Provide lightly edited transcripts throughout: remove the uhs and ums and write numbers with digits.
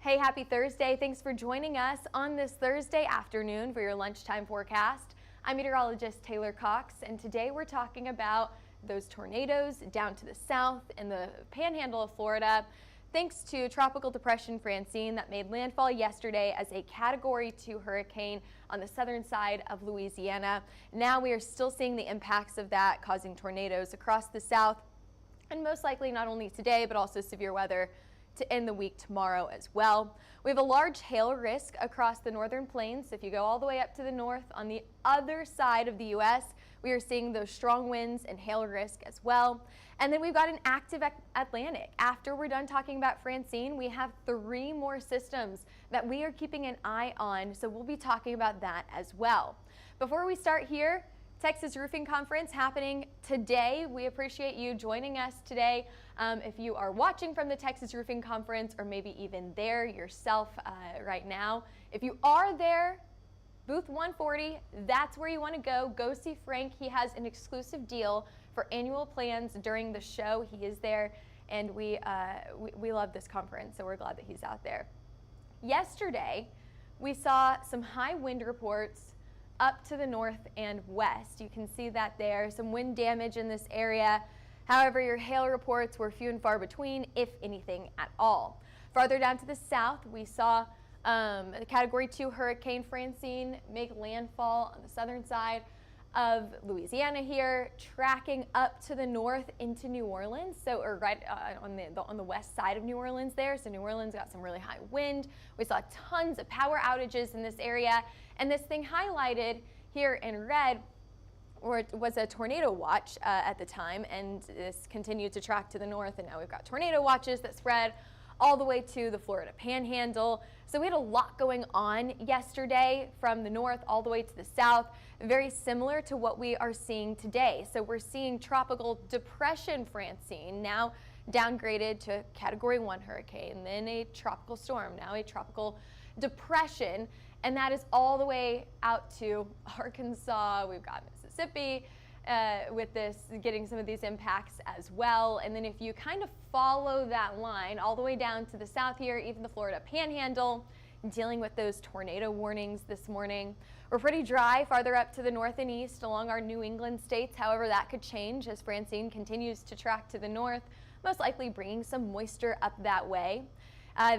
Hey, happy Thursday. Thanks for joining us on this Thursday afternoon for your lunchtime forecast. I'm meteorologist Taylor Cox, and today we're talking about those tornadoes down to the south in the panhandle of Florida, thanks to Tropical Depression Francine that made landfall yesterday as a Category 2 hurricane on the southern side of Louisiana. Now we are still seeing the impacts of that, causing tornadoes across the south, and most likely not only today, but also severe weather to end the week tomorrow as well. We have a large hail risk across the northern plains. If you go all the way up to the north on the other side of the U.S., we are seeing those strong winds and hail risk as well. And then we've got an active Atlantic. After we're done talking about Francine, we have 3 more systems that we are keeping an eye on, so we'll be talking about that as well. Before we start here, Texas Roofing Conference happening today. We appreciate you joining us today. If you are watching from the Texas Roofing Conference or maybe even there yourself right now, if you are there, booth 140, that's where you want to go. Go see Frank. He has an exclusive deal for annual plans during the show. He is there, and we love this conference, so we're glad that he's out there. Yesterday, we saw some high wind reports up to the north and west. You can see that there, some wind damage in this area. However, your hail reports were few and far between, if anything at all. Farther down to the south, we saw the Category 2 Hurricane Francine make landfall on the southern side of Louisiana here, tracking up to the north into New Orleans, or right on the west side of New Orleans there. So New Orleans got some really high wind. We saw tons of power outages in this area, and this thing highlighted here in red was a tornado watch at the time, and this continued to track to the north, and now we've got tornado watches that spread all the way to the Florida Panhandle. So we had a lot going on yesterday from the north all the way to the south, very similar to what we are seeing today. So we're seeing Tropical Depression Francine now downgraded to Category 1 hurricane, then a tropical storm, now a tropical depression, and that is all the way out to Arkansas. We've got Mississippi with this, getting some of these impacts as well. And then if you kind of follow that line all the way down to the south here, even the Florida Panhandle, dealing with those tornado warnings this morning. We're pretty dry farther up to the north and east along our New England states. However, that could change as Francine continues to track to the north, most likely bringing some moisture up that way.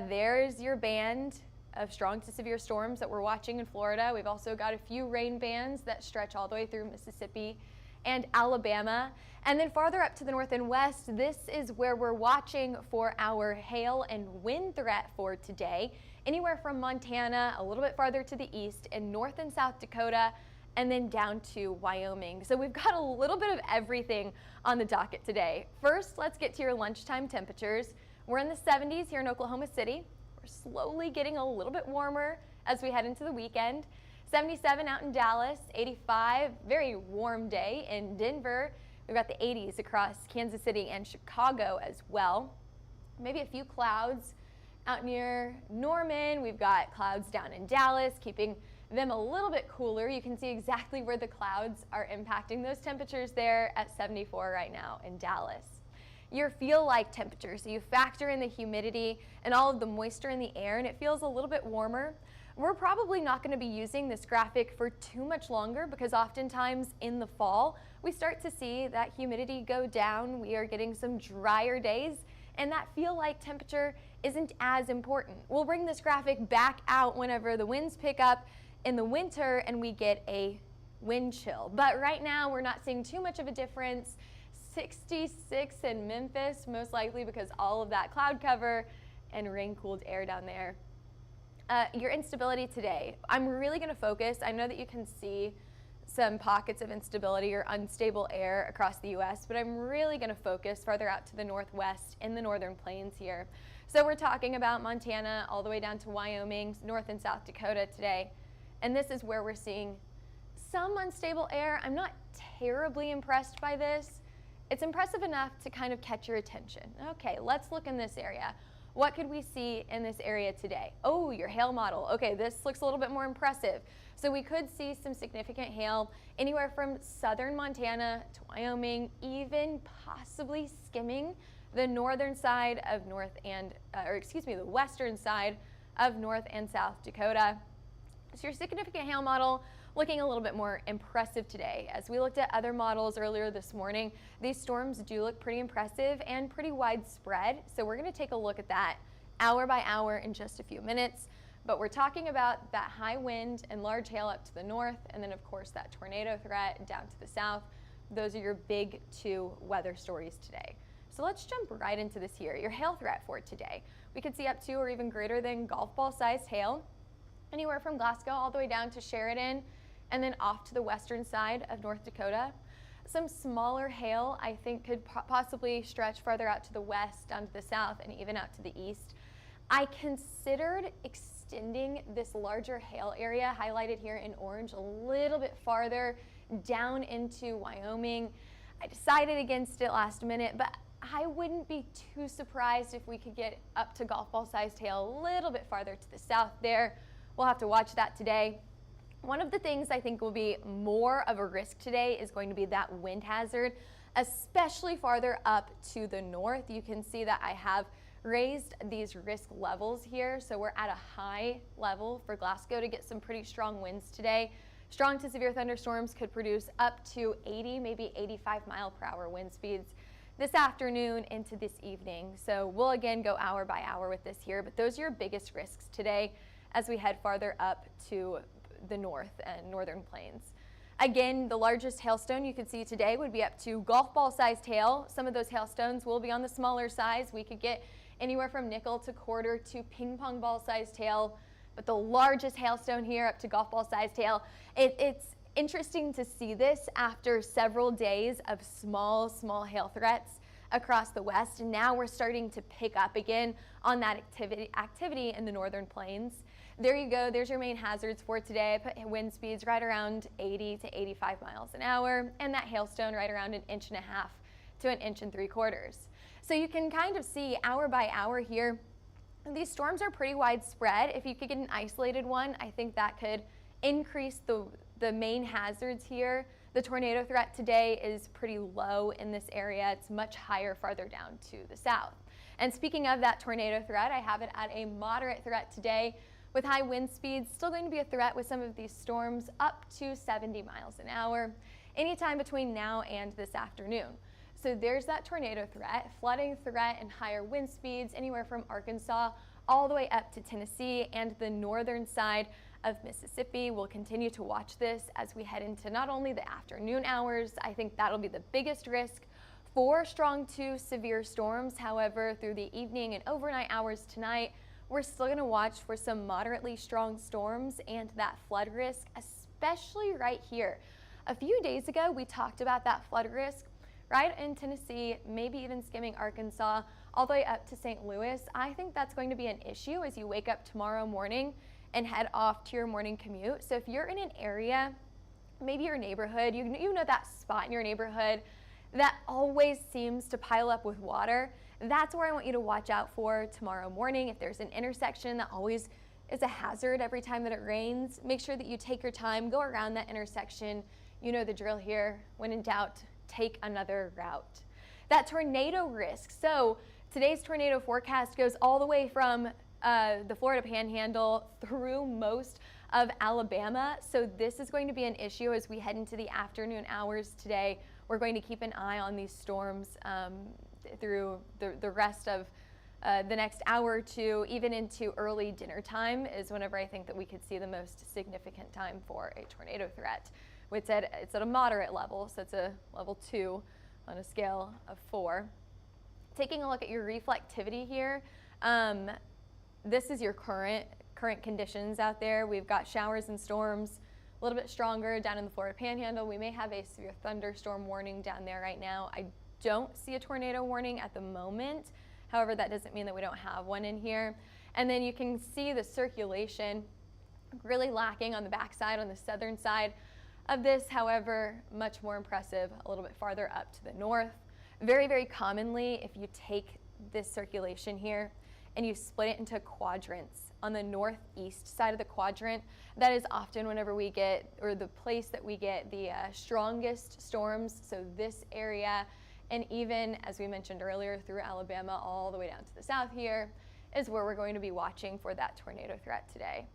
There's your band of strong to severe storms that we're watching in Florida. We've also got a few rain bands that stretch all the way through Mississippi and Alabama. And then farther up to the north and west, this is where we're watching for our hail and wind threat for today. Anywhere from Montana, a little bit farther to the east, and North and South Dakota, and then down to Wyoming. So we've got a little bit of everything on the docket today. First, let's get to your lunchtime temperatures. We're in the 70s here in Oklahoma City. We're slowly getting a little bit warmer as we head into the weekend. 77 out in Dallas, 85, very warm day in Denver. We've got the 80s across Kansas City and Chicago as well. Maybe a few clouds out near Norman. We've got clouds down in Dallas, keeping them a little bit cooler. You can see exactly where the clouds are impacting those temperatures there at 74 right now in Dallas. Your feel-like temperature, so you factor in the humidity and all of the moisture in the air, and it feels a little bit warmer. We're probably not going to be using this graphic for too much longer because oftentimes in the fall, we start to see that humidity go down. We are getting some drier days, and that feel-like temperature isn't as important. We'll bring this graphic back out whenever the winds pick up in the winter and we get a wind chill. But right now, we're not seeing too much of a difference. 66 in Memphis, most likely because all of that cloud cover and rain-cooled air down there. Your instability today, I'm really going to focus. I know that you can see some pockets of instability or unstable air across the U.S., but I'm really going to focus farther out to the northwest in the northern plains here. So we're talking about Montana all the way down to Wyoming, North and South Dakota today, and this is where we're seeing some unstable air. I'm not terribly impressed by this. It's impressive enough to kind of catch your attention. Okay, let's look in this area. What could we see in this area today? Oh, your hail model. Okay, this looks a little bit more impressive. So we could see some significant hail anywhere from southern Montana to Wyoming, even possibly skimming the northern side of the western side of North and South Dakota. So your significant hail model looking a little bit more impressive today. As we looked at other models earlier this morning, these storms do look pretty impressive and pretty widespread. So we're going to take a look at that hour by hour in just a few minutes. But we're talking about that high wind and large hail up to the north, and then of course that tornado threat down to the south. Those are your big two weather stories today. So let's jump right into this here. Your hail threat for today. We could see up to or even greater than golf ball sized hail, anywhere from Glasgow all the way down to Sheridan, and then off to the western side of North Dakota. Some smaller hail I think could possibly stretch farther out to the west, down to the south, and even out to the east. I considered extending this larger hail area highlighted here in orange a little bit farther down into Wyoming. I decided against it last minute, but I wouldn't be too surprised if we could get up to golf ball sized hail a little bit farther to the south there. We'll have to watch that today. One of the things I think will be more of a risk today is going to be that wind hazard, especially farther up to the north. You can see that I have raised these risk levels here. So we're at a high level for Glasgow to get some pretty strong winds today. Strong to severe thunderstorms could produce up to 80, maybe 85 mile per hour wind speeds this afternoon into this evening. So we'll again go hour by hour with this here, but those are your biggest risks today as we head farther up to the north and northern plains. Again, the largest hailstone you could see today would be up to golf ball sized hail. Some of those hailstones will be on the smaller size. We could get anywhere from nickel to quarter to ping pong ball sized hail, but the largest hailstone here up to golf ball sized hail. It's interesting to see this after several days of small hail threats across the west, and now we're starting to pick up again on that activity in the northern plains. There you go, there's your main hazards for today. I put wind speeds right around 80 to 85 miles an hour, and that hailstone right around 1.5 inches to 1.75 inches. So you can kind of see hour by hour here, these storms are pretty widespread. If you could get an isolated one, I think that could increase the main hazards here. The tornado threat today is pretty low in this area. It's much higher farther down to the south. And speaking of that tornado threat, I have it at a moderate threat today with high wind speeds. Still going to be a threat with some of these storms up to 70 miles an hour anytime between now and this afternoon. So there's that tornado threat, flooding threat, and higher wind speeds anywhere from Arkansas all the way up to Tennessee and the northern side of Mississippi. We'll continue to watch this as we head into not only the afternoon hours. I think that'll be the biggest risk for strong to severe storms. However, through the evening and overnight hours tonight, we're still going to watch for some moderately strong storms and that flood risk, especially right here. A few days ago, we talked about that flood risk right in Tennessee, maybe even skimming Arkansas, all the way up to St. Louis. I think that's going to be an issue as you wake up tomorrow morning and head off to your morning commute. So if you're in an area, maybe your neighborhood, you know that spot in your neighborhood that always seems to pile up with water, that's where I want you to watch out for tomorrow morning. If there's an intersection that always is a hazard every time that it rains, make sure that you take your time, go around that intersection. You know the drill here. When in doubt, take another route. That tornado risk. So today's tornado forecast goes all the way from the Florida Panhandle through most of Alabama. So this is going to be an issue as we head into the afternoon hours today. We're going to keep an eye on these storms through the rest of the next hour or two, even into early dinner time is whenever I think that we could see the most significant time for a tornado threat. It's at a moderate level, so it's a level 2 on a scale of 4. Taking a look at your reflectivity here, this is your current conditions out there. We've got showers and storms a little bit stronger down in the Florida Panhandle. We may have a severe thunderstorm warning down there right now. I don't see a tornado warning at the moment. However, that doesn't mean that we don't have one in here. And then you can see the circulation really lacking on the backside, on the southern side of this. However, much more impressive a little bit farther up to the north. Very, very commonly, if you take this circulation here and you split it into quadrants, on the northeast side of the quadrant, that is often whenever we get, or the place that we get the strongest storms. So this area, and even as we mentioned earlier, through Alabama all the way down to the south here, is where we're going to be watching for that tornado threat today.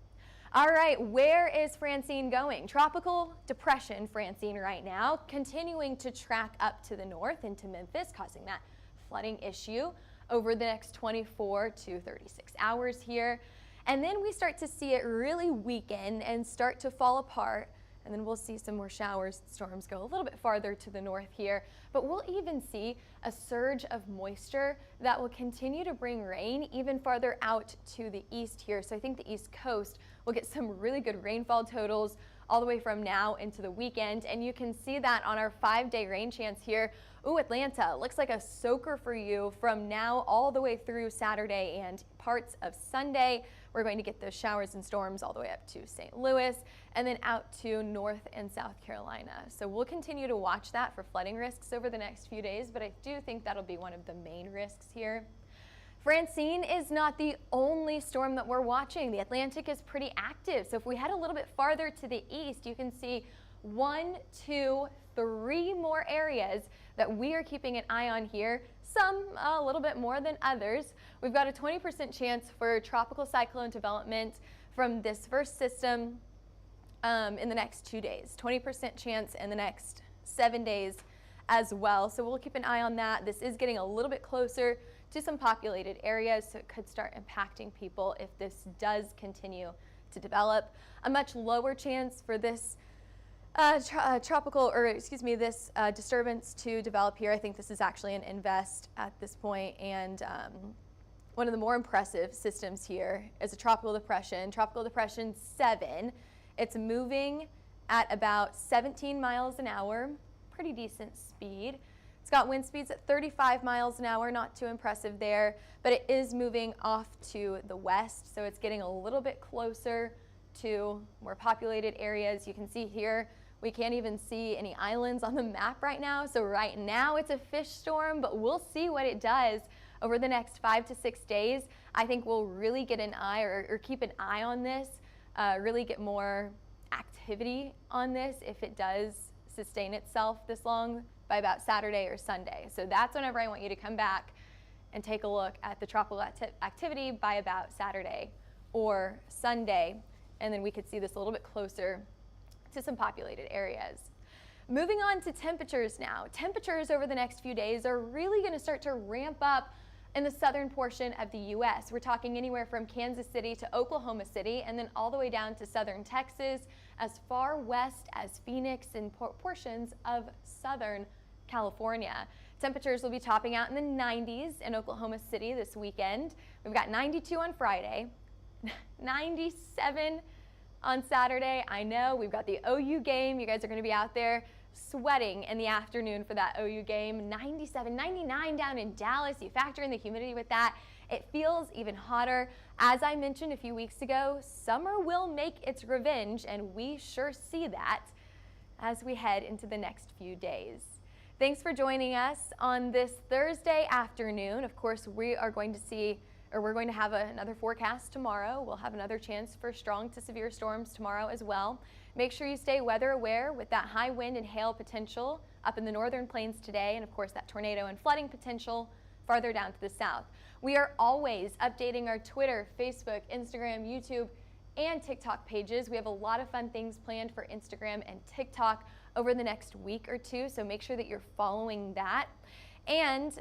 All right, where is Francine going? Tropical Depression Francine right now, continuing to track up to the north into Memphis, causing that flooding issue over the next 24 to 36 hours here. And then we start to see it really weaken and start to fall apart. And then we'll see some more showers and storms go a little bit farther to the north here. But we'll even see a surge of moisture that will continue to bring rain even farther out to the east here. So I think the East Coast will get some really good rainfall totals all the way from now into the weekend. And you can see that on our 5-day rain chance here. Ooh, Atlanta looks like a soaker for you from now all the way through Saturday and parts of Sunday. We're going to get those showers and storms all the way up to St. Louis and then out to North and South Carolina. So we'll continue to watch that for flooding risks over the next few days, but I do think that'll be one of the main risks here. Francine is not the only storm that we're watching. The Atlantic is pretty active. So if we head a little bit farther to the east, you can see 1, 2, 3 more areas that we are keeping an eye on here, some a little bit more than others. We've got a 20% chance for tropical cyclone development from this first system in the next 2 days, 20% chance in the next 7 days as well. So we'll keep an eye on that. This is getting a little bit closer to some populated areas, so it could start impacting people if this does continue to develop. A much lower chance for this this disturbance to develop here. I think this is actually an invest at this point, and one of the more impressive systems here is a tropical depression, Tropical Depression 7. It's moving at about 17 miles an hour, pretty decent speed. It's got wind speeds at 35 miles an hour, not too impressive there, but it is moving off to the west, so it's getting a little bit closer to more populated areas. You can see here, we can't even see any islands on the map right now. So right now it's a fish storm, but we'll see what it does over the next 5 to 6 days. I think we'll really get an eye or keep an eye on this, really get more activity on this if it does sustain itself this long by about Saturday or Sunday. So that's whenever I want you to come back and take a look at the tropical activity by about Saturday or Sunday. And then we could see this a little bit closer to some populated areas. Moving on to temperatures now. Temperatures over the next few days are really going to start to ramp up in the southern portion of the U.S. We're talking anywhere from Kansas City to Oklahoma City, and then all the way down to southern Texas, as far west as Phoenix and portions of southern California. Temperatures will be topping out in the 90s in Oklahoma City this weekend. We've got 92 on Friday, 97 on Saturday. I know we've got the OU game. You guys are going to be out there sweating in the afternoon for that OU game. 97, 99 down in Dallas. You factor in the humidity with that, it feels even hotter. As I mentioned a few weeks ago, summer will make its revenge, and we sure see that as we head into the next few days. Thanks for joining us on this Thursday afternoon. Of course, we're going to have another forecast tomorrow. We'll have another chance for strong to severe storms tomorrow as well. Make sure you stay weather aware with that high wind and hail potential up in the northern plains today, and of course that tornado and flooding potential farther down to the south. We are always updating our Twitter, Facebook, Instagram, YouTube, and TikTok pages. We have a lot of fun things planned for Instagram and TikTok over the next week or two, so make sure that you're following that. And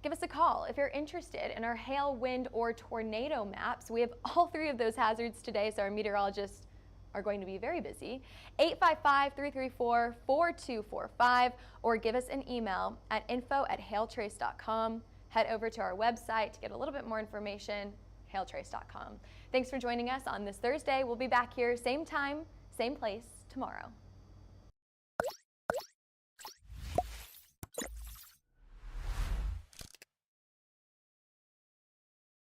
give us a call if you're interested in our hail, wind, or tornado maps. We have all 3 of those hazards today, so our meteorologists are going to be very busy. 855-334-4245, or give us an email at info@hailtrace.com. Head over to our website to get a little bit more information, hailtrace.com. Thanks for joining us on this Thursday. We'll be back here same time, same place tomorrow.